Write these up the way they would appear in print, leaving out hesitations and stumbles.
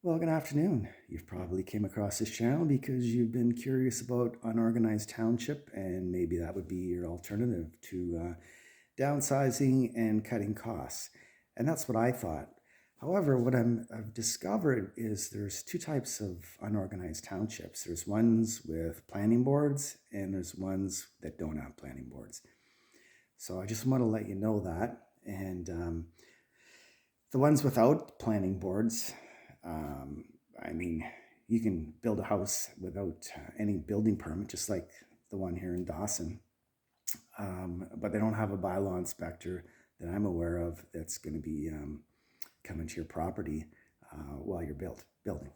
Well, good afternoon. You've probably came across this channel because you've been curious about unorganized township, and maybe that would be your alternative to downsizing and cutting costs. And that's what I thought. However, what I've discovered is there's two types of unorganized townships. There's ones with planning boards, and there's ones that don't have planning boards. So I just want to let you know that. And the ones without planning boards, um, I mean, you can build a house without any building permit, just like the one here in Dawson. But they don't have a bylaw inspector that I'm aware of that's going to be coming to your property while you're building.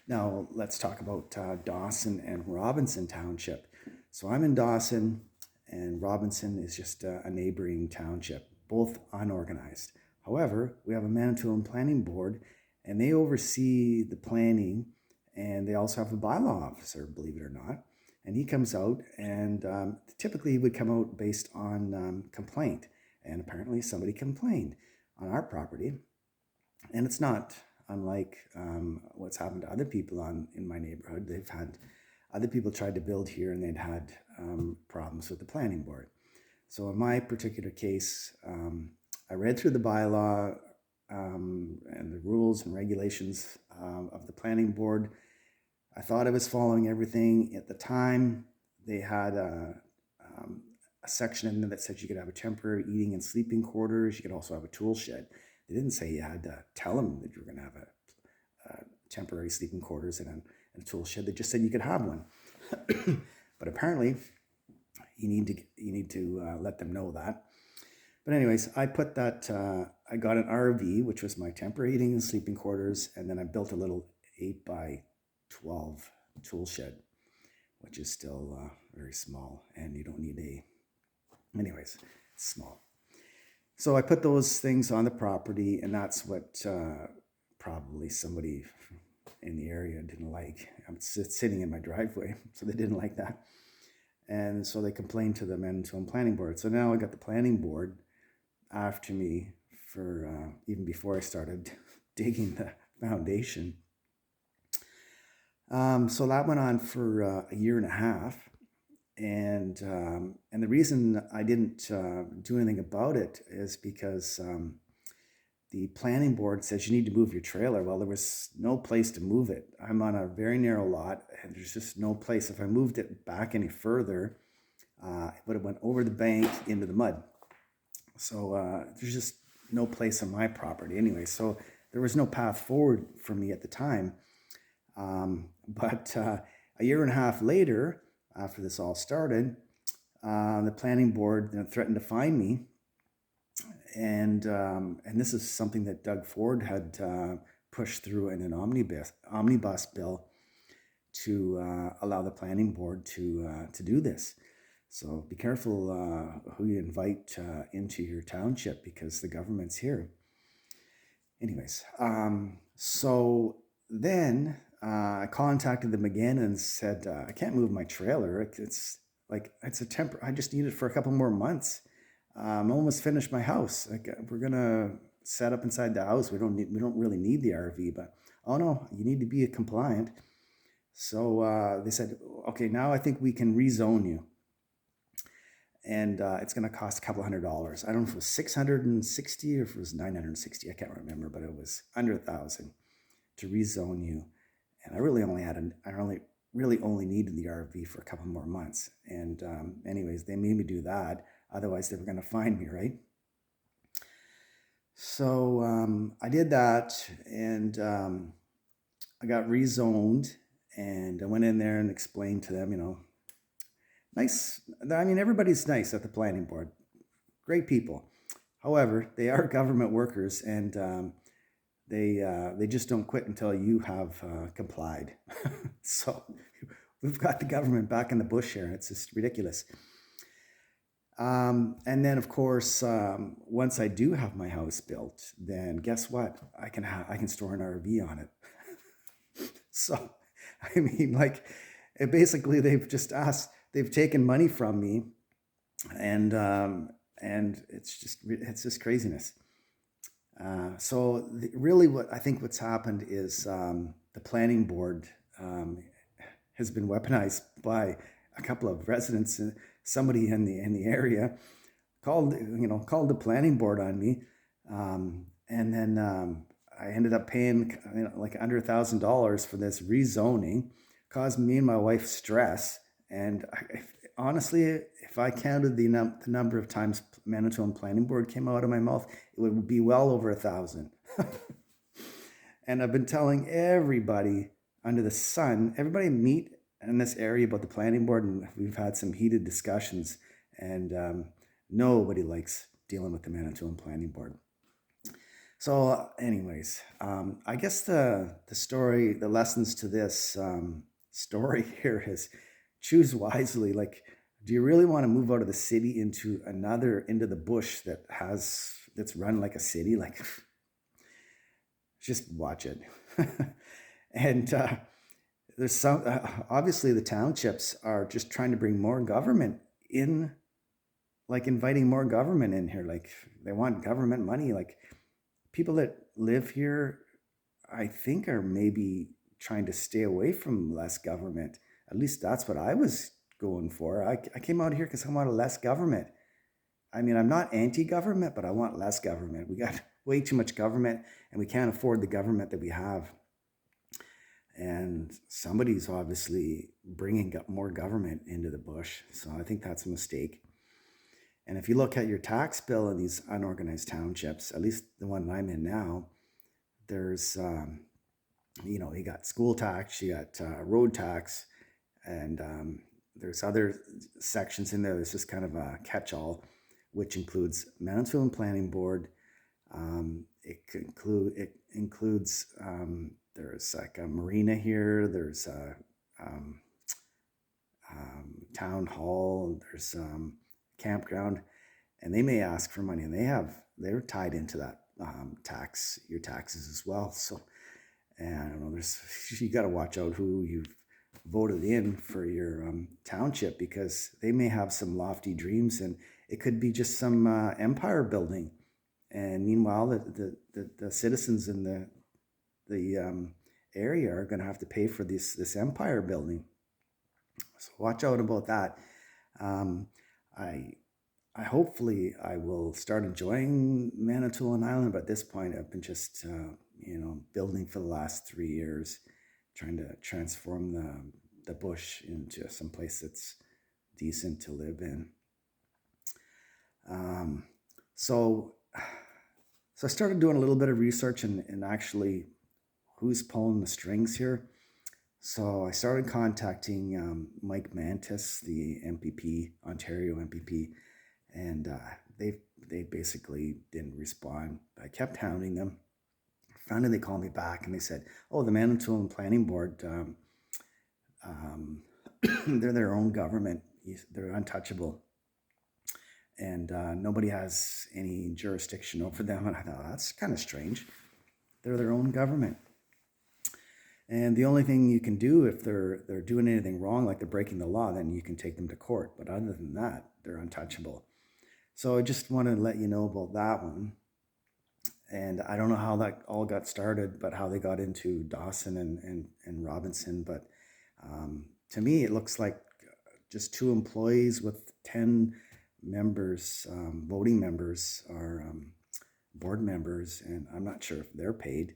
Now, let's talk about Dawson and Robinson Township. So I'm in Dawson, and Robinson is just a neighboring township, both unorganized. However, we have a Manitoulin Planning Board, and they oversee the planning, and they also have a bylaw officer, believe it or not. And he comes out, and typically he would come out based on complaint. And apparently somebody complained on our property, and it's not unlike what's happened to other people in my neighborhood. They've had other people tried to build here, and they'd had problems with the planning board. So in my particular case, I read through the bylaw and the rules and regulations of the planning board. I thought I was following everything. At the time, they had a section in there that said you could have a temporary eating and sleeping quarters. You could also have a tool shed. They didn't say you had to tell them that you were going to have a temporary sleeping quarters and a tool shed. They just said you could have one. But apparently, you need to let them know that. But anyways, I put that, I got an RV, which was my temporary eating and sleeping quarters, and then I built a little 8x12 tool shed, which is still very small, and you don't need anyways, it's small. So I put those things on the property, and that's what probably somebody in the area didn't like. I'm sitting in my driveway, so they didn't like that. And so they complained to the Manitoulin Planning Board. So now I got the planning board after me for even before I started digging the foundation. So that went on for a year and a half. And the reason I didn't do anything about it is because the planning board says you need to move your trailer. Well, there was no place to move it. I'm on a very narrow lot, and there's just no place. If I moved it back any further, it would have went over the bank into the mud. So there's just no place on my property anyway. So there was no path forward for me at the time. But a year and a half later, after this all started, the planning board threatened to fine me. And this is something that Doug Ford had pushed through in an omnibus bill to allow the planning board to do this. So be careful who you invite into your township, because the government's here. Anyways, so then I contacted them again and said, I can't move my trailer. It's a I just need it for a couple more months. I'm almost finished my house. We're gonna set up inside the house. We don't really need the RV, but oh no, you need to be compliant. So they said, okay, now I think we can rezone you. And it's going to cost a couple $100. I don't know if it was $660 or if it was $960. I can't remember, but it was under $1,000 to rezone you. And I really only needed the RV for a couple more months. And anyways, they made me do that. Otherwise, they were going to fine me, right? So I did that, and I got rezoned, and I went in there and explained to them, nice. I mean, everybody's nice at the planning board. Great people. However, they are government workers, and they just don't quit until you have complied. So we've got the government back in the bush here. It's just ridiculous. And then, of course, once I do have my house built, then guess what? I can store an RV on it. So, I mean, basically, they've taken money from me, and it's just craziness. Really what I think what's happened is the planning board um, has been weaponized by a couple of residents. Somebody in the area called the planning board on me, and then I ended up paying like under $1,000 for this rezoning, caused me and my wife stress. And honestly, if I counted the number of times Manitoulin Planning Board came out of my mouth, it would be well over 1,000. And I've been telling everybody under the sun, everybody meet in this area about the planning board, and we've had some heated discussions. And nobody likes dealing with the Manitoulin Planning Board. So, anyways, I guess the lessons to this story here is choose wisely. Like, do you really want to move out of the city into the bush that's run like a city? Like, just watch it. And there's obviously the townships are just trying to bring more government in, like inviting more government in here. Like, they want government money. Like, people that live here, I think, are maybe trying to stay away from less government. At least that's what I was going for. I came out here because I wanted less government. I mean, I'm not anti-government, but I want less government. We got way too much government, and we can't afford the government that we have. And somebody's obviously bringing more government into the bush. So I think that's a mistake. And if you look at your tax bill in these unorganized townships, at least the one I'm in now, there's, you got school tax, you got road tax, and there's other sections in there that's just kind of a catch-all, which includes Manitoulin Planning Board. It includes there's like a marina here, there's a town hall, there's campground, and they may ask for money, and they're tied into that your taxes as well. So, and I don't know, you got to watch out who you've voted in for your township, because they may have some lofty dreams, and it could be just some empire building. And meanwhile, the citizens in the area are going to have to pay for this empire building. So watch out about that. I hopefully I will start enjoying Manitoulin Island, but at this point I've been just building for the last 3 years, trying to transform the bush into some place that's decent to live in. So I started doing a little bit of research and actually who's pulling the strings here. So I started contacting Mike Mantis, the MPP, Ontario MPP, and they basically didn't respond. I kept hounding them. Finally, they called me back and they said, "Oh, the Manitoulin Planning Board, they're their own government. They're untouchable, and nobody has any jurisdiction over them." And I thought, that's kind of strange. They're their own government. And the only thing you can do if they're doing anything wrong, like they're breaking the law, then you can take them to court. But other than that, they're untouchable. So I just wanted to let you know about that one. And I don't know how that all got started, but how they got into Dawson and Robinson. But to me, it looks like just 2 employees with 10 members, voting members, are board members. And I'm not sure if they're paid,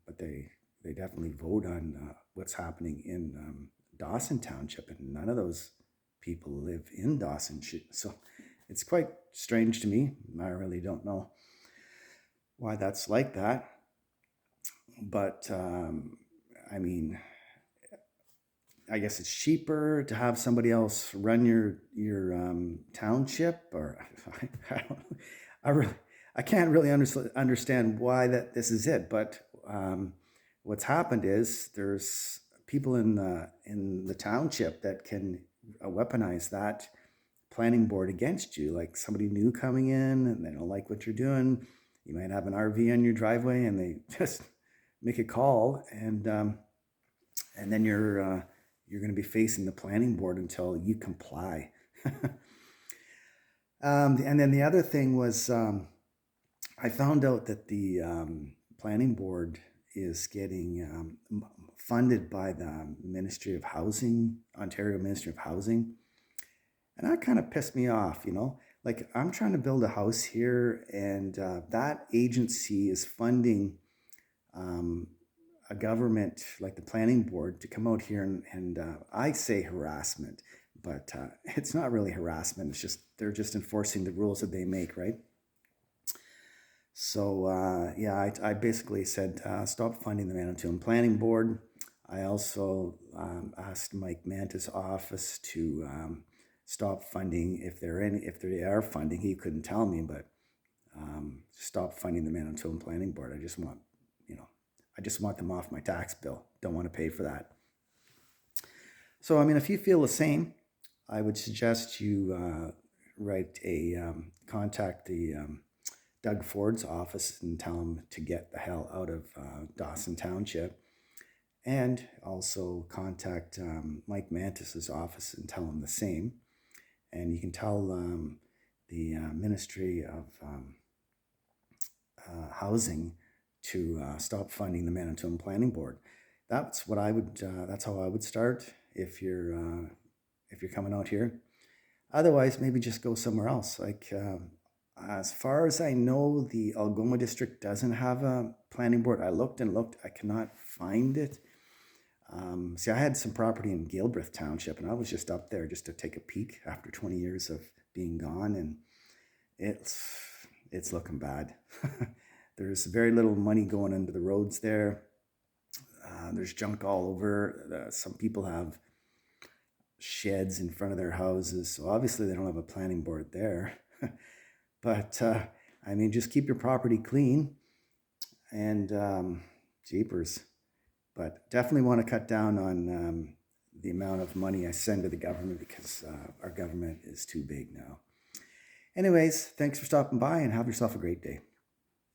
but they definitely vote on what's happening in Dawson Township, and none of those people live in Dawson. So it's quite strange to me. I really don't know why that's like that. But I mean, I guess it's cheaper to have somebody else run your township, or I can't really understand why this is it. But what's happened is there's people in the township that can weaponize that planning board against you. Like somebody new coming in and they don't like what you're doing. You might have an RV on your driveway and they just make a call, and then you're going to be facing the planning board until you comply. And then the other thing was, I found out that the planning board is getting funded by the Ministry of Housing, Ontario Ministry of Housing. And that kind of pissed me off, you know? Like, I'm trying to build a house here, and that agency is funding a government like the planning board to come out here and I say harassment, but it's not really harassment. It's just they're just enforcing the rules that they make, right? So yeah, I basically said stop funding the Manitoulin Planning Board. I also asked Mike Mantis' office to stop funding if they are funding. He couldn't tell me, but stop funding the Manitoulin Planning Board. I just want them off my tax bill. Don't want to pay for that. So I mean, if you feel the same, I would suggest you contact the Doug Ford's office and tell him to get the hell out of Dawson Township. And also contact Mike Mantis's office and tell him the same. And you can tell the Ministry of Housing to stop funding the Manitoulin Planning Board. That's what I would. That's how I would start if you're coming out here. Otherwise, maybe just go somewhere else. Like as far as I know, the Algoma district doesn't have a planning board. I looked and looked. I cannot find it. See, I had some property in Gilbreth Township, and I was just up there just to take a peek after 20 years of being gone, and it's looking bad. There's very little money going into the roads there. There's junk all over. Some people have sheds in front of their houses, so obviously they don't have a planning board there. But I mean, just keep your property clean, and jeepers. But definitely want to cut down on the amount of money I send to the government, because our government is too big now. Anyways, thanks for stopping by, and have yourself a great day.